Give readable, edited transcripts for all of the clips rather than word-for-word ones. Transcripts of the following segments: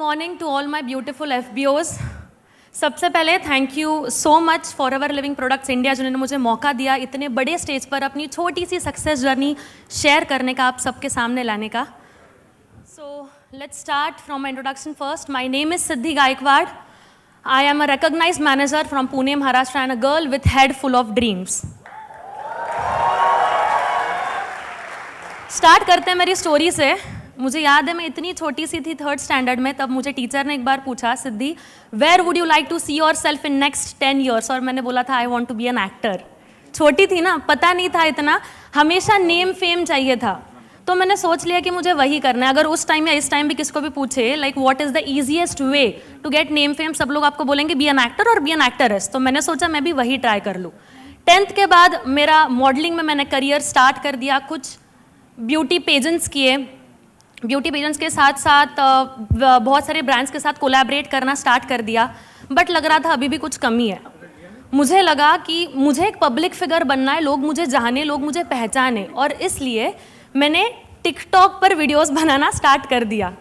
Morning to all my beautiful FBOs। सबसे पहले thank you so much forever living products India, जिन्होंने मुझे मौका दिया इतने बड़े स्टेज पर अपनी छोटी सी सक्सेस जर्नी शेयर करने का, आप सबके सामने लाने का। So let's start from my introduction first. My name is Siddhi Gaikwad. I am a recognized manager from Pune Maharashtra and a girl with head full of dreams. Start करते हैं मेरी स्टोरी से। मुझे याद है मैं इतनी छोटी सी थी, 3rd स्टैंडर्ड में, तब मुझे टीचर ने एक बार पूछा, Siddhi where would you like to see yourself in next 10 years, और मैंने बोला था I want to be an actor. छोटी थी ना, पता नहीं था इतना, हमेशा नेम फेम चाहिए था, तो मैंने सोच लिया कि मुझे वही करना है। अगर उस टाइम या इस टाइम भी किसको भी पूछे like what is the easiest way to get name fame, सब लोग आपको बोलेंगे बी एन एक्टर और बी एन एक्टरेस, तो मैंने सोचा मैं भी वही ट्राई कर लूँ। 10th के बाद मेरा मॉडलिंग में मैंने करियर स्टार्ट कर दिया, कुछ ब्यूटी पेजेंट्स किए। ब्यूटी पेजेंट्स के साथ साथ बहुत सारे ब्रांड्स के साथ कोलैबोरेट करना स्टार्ट कर दिया, बट लग रहा था अभी भी कुछ कमी है। मुझे लगा कि मुझे एक पब्लिक फिगर बनना है, लोग मुझे जाने, लोग मुझे पहचाने, और इसलिए मैंने टिकटॉक पर वीडियोस बनाना स्टार्ट कर दिया।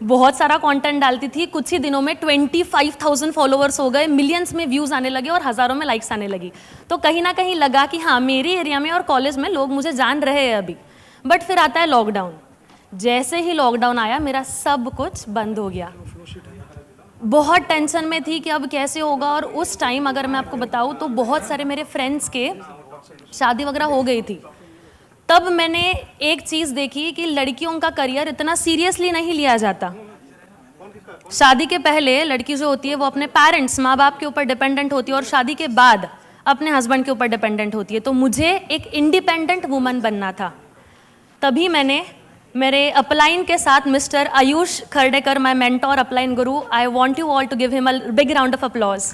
बहुत सारा कंटेंट डालती थी, कुछ ही दिनों में 25,000 फॉलोअर्स हो गए, मिलियंस में व्यूज़ आने लगे और हज़ारों में लाइक्स आने लगी। तो कहीं ना कहीं लगा कि हाँ, मेरी एरिया में और कॉलेज में लोग मुझे जान रहे हैं अभी। बट फिर आता है लॉकडाउन। जैसे ही लॉकडाउन आया मेरा सब कुछ बंद हो गया। बहुत टेंशन में थी कि अब कैसे होगा, और उस टाइम अगर मैं आपको बताऊं तो बहुत सारे मेरे फ्रेंड्स के शादी वगैरह हो गई थी। तब मैंने एक चीज़ देखी कि लड़कियों का करियर इतना सीरियसली नहीं लिया जाता। शादी के पहले लड़की जो होती है वो अपने पेरेंट्स, माँ बाप के ऊपर डिपेंडेंट होती है, और शादी के बाद अपने हस्बैंड के ऊपर डिपेंडेंट होती है। तो मुझे एक इंडिपेंडेंट वुमन बनना था। तभी मैंने मेरे अपलाइन के साथ Mr Ayush Khardekar, my mentor, upline guru, I want you all to give him a big round of applause.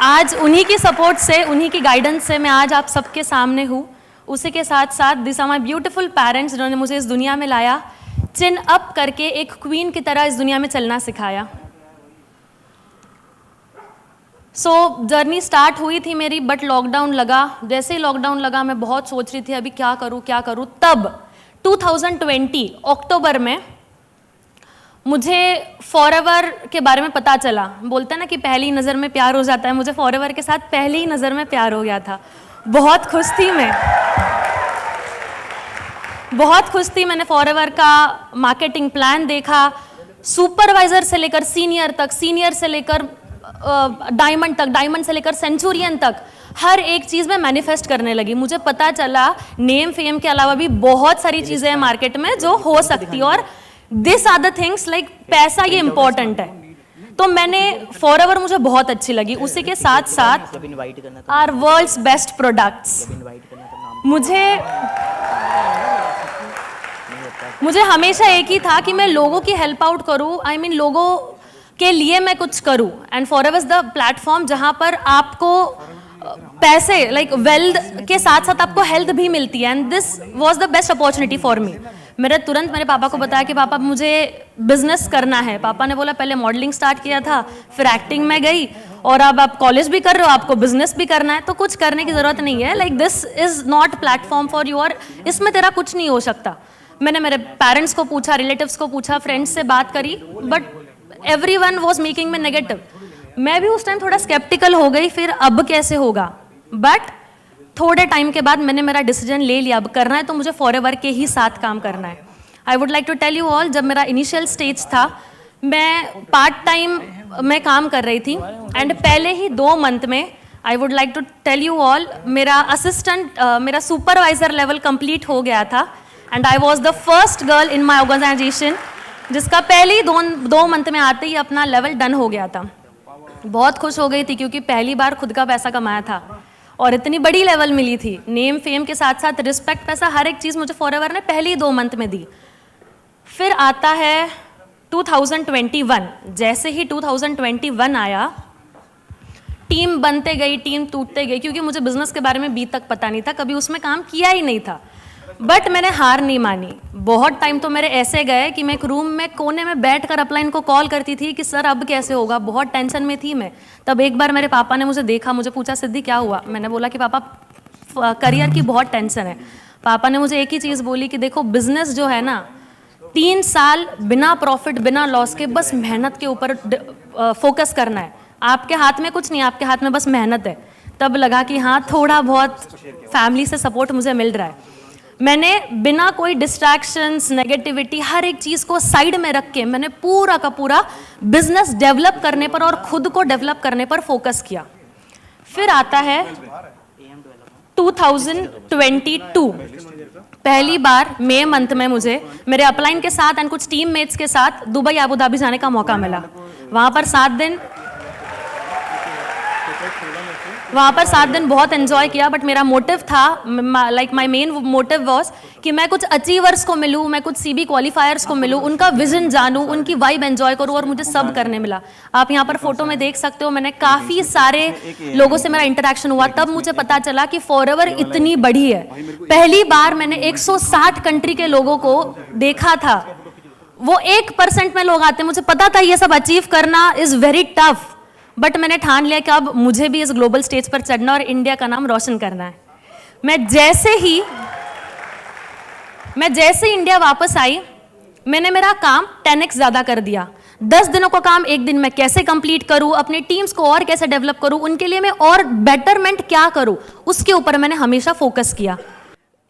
आज उन्हीं की सपोर्ट से, उन्हीं की गाइडेंस से मैं आज आप सबके सामने हूँ। उसी के साथ साथ this are my beautiful parents, जिन्होंने मुझे इस दुनिया में लाया, चिन अप करके एक क्वीन की तरह इस दुनिया में चलना सिखाया। जर्नी स्टार्ट हुई थी मेरी, बट लॉकडाउन लगा। जैसे ही लॉकडाउन लगा मैं बहुत सोच रही थी अभी क्या करूँ। तब 2020 अक्टूबर में मुझे फॉरएवर के बारे में पता चला। बोलते हैं ना कि पहली नज़र में प्यार हो जाता है, मुझे फॉरएवर के साथ पहली ही नज़र में प्यार हो गया था। बहुत खुश थी मैं, बहुत खुश थी। मैंने फॉरएवर का मार्केटिंग प्लान देखा, सुपरवाइजर से लेकर सीनियर तक, सीनियर से लेकर डायमंड तक, डायमंड से लेकर सेंचुरियन तक, हर एक चीज़ में मैनिफेस्ट करने लगी। मुझे पता चला नेम फेम के अलावा भी बहुत सारी चीज़ें हैं मार्केट में जो हो सकती है, और this are the things like पैसा ये इंपॉर्टेंट है। तो मैंने फॉरएवर मुझे बहुत अच्छी लगी। उसी के साथ साथ आर वर्ल्ड्स बेस्ट प्रोडक्ट्स। मुझे हमेशा एक ही था कि मैं लोगों की हेल्प आउट करूँ, आई मीन लोगों के लिए मैं कुछ करूं। And forever is the platform जहां पर आपको पैसे लाइक वेल्थ के साथ साथ आपको हेल्थ भी मिलती है, and this was the best opportunity for me. मैंने तुरंत मेरे पापा को बताया कि पापा मुझे बिजनेस करना है। पापा ने बोला पहले मॉडलिंग स्टार्ट किया था, फिर एक्टिंग में गई, और अब आप कॉलेज भी कर रहे हो, आपको बिजनेस भी करना है, तो कुछ करने की जरूरत नहीं है, like this is not platform for you, और इसमें तेरा कुछ नहीं हो सकता। मैंने मेरे पेरेंट्स को पूछा, रिलेटिव्स को पूछा, फ्रेंड्स से बात करी, but everyone was making me negative। मैं भी उस टाइम थोड़ा स्केप्टिकल हो गई, फिर अब कैसे होगा, बट थोड़े टाइम के बाद मैंने मेरा डिसीजन ले लिया, अब करना है तो मुझे फॉरएवर के ही साथ काम करना है। I would like to tell you all, जब मेरा इनिशियल स्टेज था मैं पार्ट टाइम में काम कर रही थी, एंड पहले ही 2 मंथ में I would like to tell you all मेरा असिस्टेंट, मेरा सुपरवाइजर लेवल कंप्लीट हो गया था, and I was the first girl in my organisation जिसका पहले ही 2 मंथ में आते ही अपना लेवल डन हो गया था। बहुत खुश हो गई थी क्योंकि पहली बार खुद का पैसा कमाया था और इतनी बड़ी लेवल मिली थी। नेम फेम के साथ साथ रिस्पेक्ट, पैसा, हर एक चीज़ मुझे फॉरएवर ने पहले ही 2 मंथ में दी। फिर आता है 2021। जैसे ही 2021 आया, टीम बनते गई, टीम टूटते गई, क्योंकि मुझे बिजनेस के बारे में अभी तक पता नहीं था, कभी उसमें काम किया ही नहीं था। बट मैंने हार नहीं मानी। बहुत टाइम तो मेरे ऐसे गए कि मैं एक रूम में कोने में बैठकर अपलाइन को कॉल करती थी कि सर अब कैसे होगा, बहुत टेंशन में थी मैं। तब एक बार मेरे पापा ने मुझे देखा, मुझे पूछा सिद्धि क्या हुआ। मैंने बोला कि पापा करियर की बहुत टेंशन है। पापा ने मुझे एक ही चीज़ बोली कि देखो बिजनेस जो है ना 3 साल बिना प्रॉफिट बिना लॉस के बस मेहनत के ऊपर फोकस करना है, आपके हाथ में कुछ नहीं, आपके हाथ में बस मेहनत है। तब लगा कि हाँ थोड़ा बहुत फैमिली से सपोर्ट मुझे मिल रहा है। मैंने बिना कोई डिस्ट्रैक्शंस नेगेटिविटी हर एक चीज़ को साइड में रख के मैंने पूरा का पूरा बिजनेस डेवलप करने पर और खुद को डेवलप करने पर फोकस किया। फिर आता है 2022, पहली बार मई मंथ में मुझे मेरे अपलाइन के साथ एंड कुछ टीम मेट्स के साथ दुबई अबू धाबी जाने का मौका मिला। वहाँ पर 7 दिन बहुत एंजॉय किया, बट मेरा मोटिव था, like my main motive was कि मैं कुछ अचीवर्स को मिलूं, मैं कुछ सीबी क्वालिफायर्स को मिलूं, उनका विजन जानूं, उनकी वाइब एंजॉय करूं, और मुझे सब करने मिला। आप यहाँ पर फोटो में देख सकते हो, मैंने काफ़ी सारे लोगों से मेरा इंटरेक्शन हुआ। तब मुझे पता चला कि फॉरएवर इतनी बड़ी है। पहली बार मैंने 160 कंट्री के लोगों को देखा था। वो 1% में लोग आते हैं। मुझे पता था ये सब अचीव करना इज़ वेरी टफ, बट मैंने ठान लिया कि अब मुझे भी इस ग्लोबल स्टेज पर चढ़ना और इंडिया का नाम रोशन करना है। मैं जैसे ही इंडिया वापस आई, मैंने मेरा काम 10x ज़्यादा कर दिया। 10 दिनों का काम 1 दिन में कैसे कंप्लीट करूं, अपने टीम्स को और कैसे डेवलप करूं, उनके लिए मैं और बेटरमेंट क्या करूं, उसके ऊपर मैंने हमेशा फोकस किया।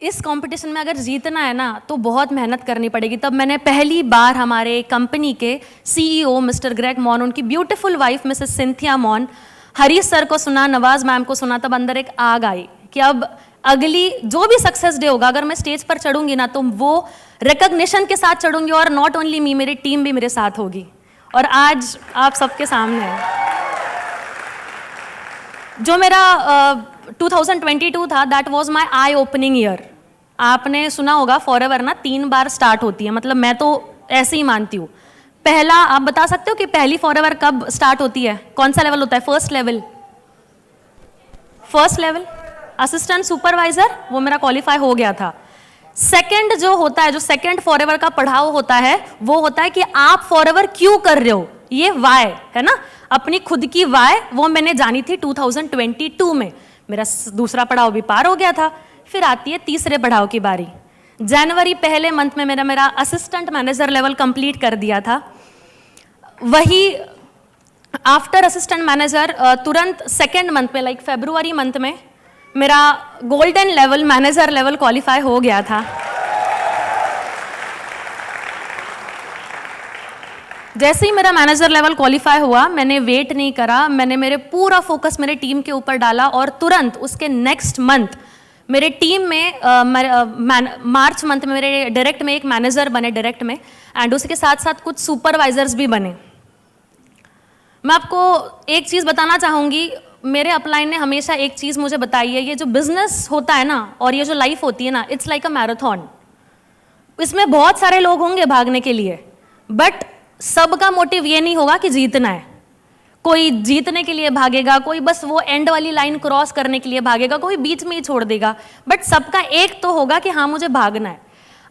इस कंपटीशन में अगर जीतना है ना तो बहुत मेहनत करनी पड़ेगी। तब मैंने पहली बार हमारे कंपनी के सीईओ मिस्टर ग्रेग मॉन, उनकी beautiful wife Mrs Cynthia Mann, Harish sir को सुना, नवाज मैम को सुना। तब अंदर एक आग आई कि अब अगली जो भी सक्सेस डे होगा, अगर मैं स्टेज पर चढ़ूंगी ना तो वो रिकग्निशन के साथ चढ़ूंगी, और नॉट ओनली मी, मेरी टीम भी मेरे साथ होगी। और आज आप सबके सामने है जो मेरा 2022 था, that was my I opening year. आपने सुना होगा फॉरएवर ना 3 बार स्टार्ट होती है, मतलब मैं तो ऐसे ही मानती हूँ। पहला, आप बता सकते हो कि पहली फॉरएवर कब स्टार्ट होती है, कौन सा लेवल होता है? फर्स्ट लेवल असिस्टेंट सुपरवाइजर, वो मेरा क्वालिफाई हो गया था। सेकंड जो होता है, जो सेकंड फॉरएवर का पढ़ाव होता है, वो होता है कि आप फॉरएवर क्यों कर रहे हो, ये वाई है ना, अपनी खुद की वाई, वो मैंने जानी थी 2022 में। मेरा दूसरा पड़ाव भी पार हो गया था। फिर आती है तीसरे पड़ाव की बारी। जनवरी पहले मंथ में मेरा असिस्टेंट मैनेजर लेवल कंप्लीट कर दिया था। वही आफ्टर असिस्टेंट मैनेजर तुरंत सेकेंड मंथ में, लाइक फरवरी मंथ में, मेरा golden level manager level qualify हो गया था। जैसे ही मेरा मैनेजर लेवल क्वालिफाई हुआ, मैंने वेट नहीं करा, मैंने मेरे पूरा फोकस मेरे टीम के ऊपर डाला, और तुरंत उसके नेक्स्ट मंथ मेरे टीम में मार्च मंथ में मेरे डायरेक्ट में एक मैनेजर बने डायरेक्ट में, एंड उसके साथ साथ कुछ सुपरवाइजर्स भी बने। मैं आपको एक चीज़ बताना चाहूँगी, मेरे अपलाइन ने हमेशा एक चीज़ मुझे बताई है, ये जो बिजनेस होता है ना और ये जो लाइफ होती है ना, इट्स लाइक अ मैराथन। इसमें बहुत सारे लोग होंगे भागने के लिए, बट सबका मोटिव ये नहीं होगा कि जीतना है। कोई जीतने के लिए भागेगा, कोई बस वो एंड वाली लाइन क्रॉस करने के लिए भागेगा, कोई बीच में ही छोड़ देगा, बट सबका एक तो होगा कि हाँ मुझे भागना है।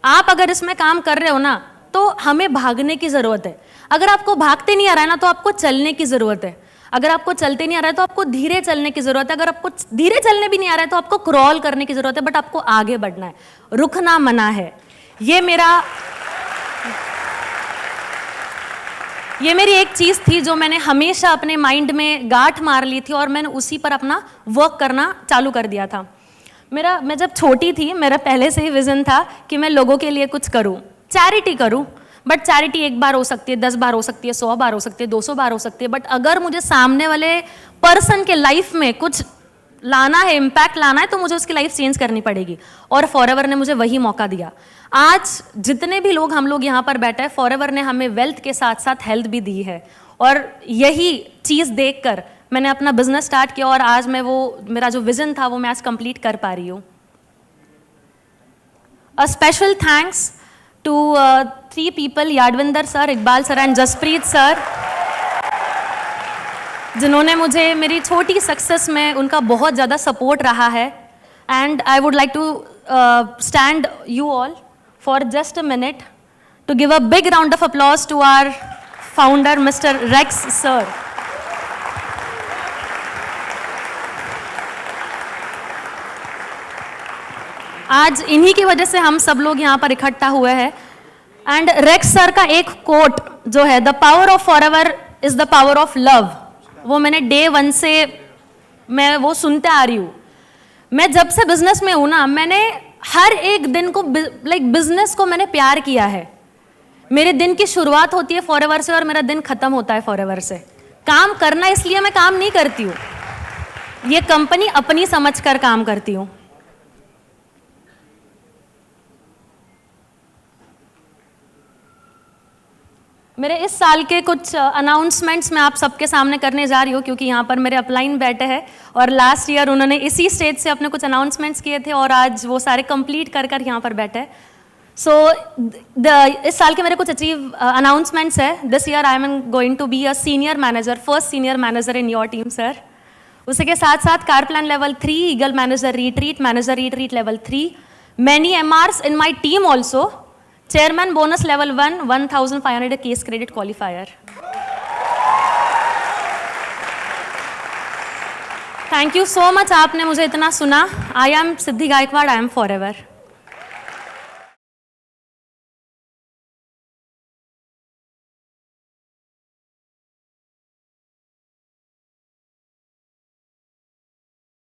आप अगर इसमें काम कर रहे हो ना तो हमें भागने की ज़रूरत है। अगर आपको भागते नहीं आ रहा है ना तो आपको चलने की ज़रूरत है। अगर आपको चलते नहीं आ रहा है तो आपको धीरे चलने की ज़रूरत है। अगर आपको धीरे चलने भी नहीं आ रहा है तो आपको क्रॉल करने की ज़रूरत है, बट आपको आगे बढ़ना है, रुकना मना है। ये मेरी एक चीज़ थी जो मैंने हमेशा अपने माइंड में गांठ मार ली थी, और मैंने उसी पर अपना वर्क करना चालू कर दिया था। मैं जब छोटी थी, मेरा पहले से ही विज़न था कि मैं लोगों के लिए कुछ करूं, चैरिटी करूं। बट चैरिटी 1 बार हो सकती है, 10 बार हो सकती है, 100 बार हो सकती है, 200 बार हो सकती है, बट अगर मुझे सामने वाले पर्सन के लाइफ में कुछ लाना है, इम्पैक्ट लाना है, तो मुझे उसकी लाइफ चेंज करनी पड़ेगी। और फॉरएवर ने मुझे वही मौका दिया। आज जितने भी लोग हम लोग यहाँ पर बैठे हैं, फॉरएवर ने हमें वेल्थ के साथ साथ हेल्थ भी दी है, और यही चीज़ देखकर मैंने अपना बिजनेस स्टार्ट किया, और आज मैं मेरा जो विजन था वो मैं आज कंप्लीट कर पा रही हूँ। A special thanks to 3 people, Yadvinder sir, Iqbal sir and Jaspreet sir, जिन्होंने मुझे मेरी छोटी सक्सेस में उनका बहुत ज़्यादा सपोर्ट रहा है। And I would like to stand you all for just a minute to give a big round of applause to our founder, Mr. Rex sir. आज इन्हीं की वजह से हम सब लोग यहाँ पर इकट्ठा हुए हैं। एंड रेक्स सर का एक कोट जो है, the power of forever is the power of love, वो मैंने डे 1 से मैं वो सुनते आ रही हूँ। मैं जब से बिजनेस में हूँ ना, मैंने हर एक दिन को बिजनेस को मैंने प्यार किया है। मेरे दिन की शुरुआत होती है फॉरएवर से और मेरा दिन खत्म होता है फॉरएवर से। काम करना इसलिए मैं काम नहीं करती हूँ, ये कंपनी अपनी समझकर काम करती हूँ। मेरे इस साल के कुछ अनाउंसमेंट्स मैं आप सबके सामने करने जा रही हूँ, क्योंकि यहाँ पर मेरे अपलाइन बैठे हैं और लास्ट ईयर उन्होंने इसी स्टेज से अपने कुछ अनाउंसमेंट्स किए थे और आज वो सारे कंप्लीट कर कर यहाँ पर बैठे हैं। सो इस साल के मेरे कुछ अचीव अनाउंसमेंट्स है। This year I am going to be a senior manager, first senior manager in your team sir. उसी के साथ साथ car plan level 3, eagle manager retreat level 3, many MRs in my team also, chairman bonus level 1, 1500 case credit qualifier. Thank you so much, आपने मुझे इतना सुना। I am Siddhi Gaikwad, I am forever.